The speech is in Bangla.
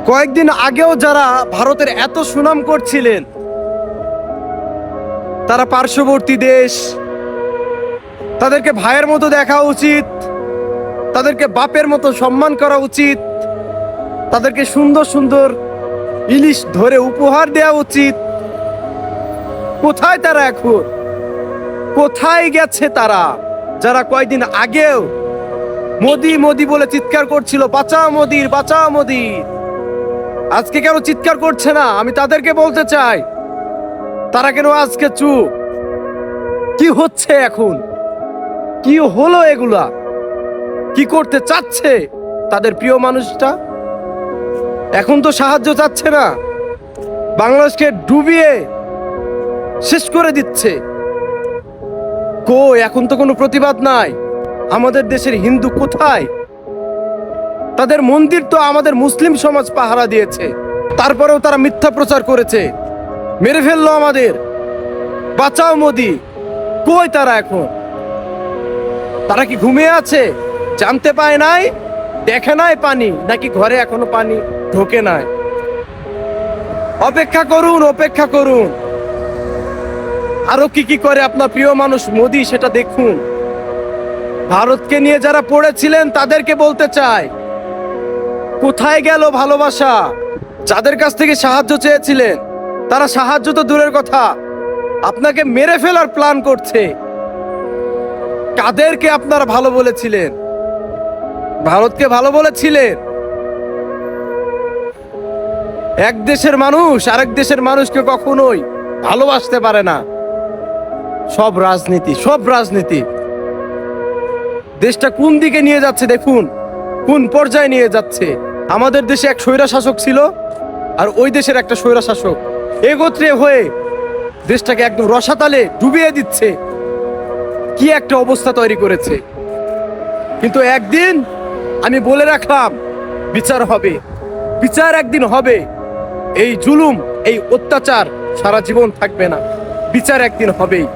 কয়েকদিন আগেও যারা ভারতের এত সুনাম করছিলেন, তারা পার্শ্ববর্তী দেশ, তাদেরকে ভাইয়ের মতো দেখা উচিত, তাদেরকে বাপের মতো সম্মান করা উচিত, তাদেরকে সুন্দর সুন্দর ইলিশ ধরে উপহার দেওয়া উচিত। কোথায় তারা এখন? কোথায় গেছে তারা, যারা কয়েকদিন আগেও মোদি মোদি বলে চিৎকার করছিল, বাঁচাও মোদির, বাঁচাও মোদির? আজকে কেন চিৎকার করছে না? আমি তাদেরকে বলতে চাই, তারা কেন আজকে চুপ? কি হচ্ছে এখন? কি হলো এগুলা? কি করতে চাচ্ছে তাদের প্রিয় মানুষটা? এখন তো সাহায্য চাচ্ছে না, বাংলাদেশকে ডুবিয়ে শেষ করে দিচ্ছে। কই, এখন তো কোনো প্রতিবাদ নাই। আমাদের দেশের হিন্দু কোথায়? তাদের মন্দির তো আমাদের মুসলিম সমাজ পাহারা দিয়েছে, তারপরেও তারা মিথ্যা প্রচার করেছে, মেরে ফেললো আমাদের। বাঁচাও মোদি, কই তারা এখন? তারা কি ঘুমিয়ে আছে? জানতে পায় নাই, দেখে নাই পানি, নাকি ঘরে এখনো পানি ঢোকে নাই? অপেক্ষা করুন, অপেক্ষা করুন। আরো কি কি করে আপনার প্রিয় মানুষ মোদি, সেটা দেখুন। ভারতকে নিয়ে যারা পড়েছিলেন তাদেরকে বলতে চাই, কোথায় গেল ভালোবাসা? যাদের কাছ থেকে সাহায্য চেয়েছিলেন, তারা সাহায্য তো দূরের কথা, আপনাকে মেরে ফেলার প্ল্যান করছে। কাদেরকে আপনারা ভালো বলেছিলেন? ভারতকে ভালো বলেছিলেন? এক দেশের মানুষ আরেক দেশের মানুষকে কখনোই ভালোবাসতে পারে না। সব রাজনীতি, সব রাজনীতি। দেশটা কোন দিকে নিয়ে যাচ্ছে দেখুন, কোন পর্যায়ে নিয়ে যাচ্ছে। আমাদের দেশে এক স্বৈরা শাসক ছিল, আর ওই দেশের একটা স্বৈরা শাসক একত্রে হয়ে দেশটাকে একদম রসাতালে ডুবিয়ে দিচ্ছে। কি একটা অবস্থা তৈরি করেছে। কিন্তু একদিন আমি বলে রাখলাম, বিচার হবে, বিচার একদিন হবে। এই জুলুম, এই অত্যাচার সারা জীবন থাকবে না, বিচার একদিন হবেই।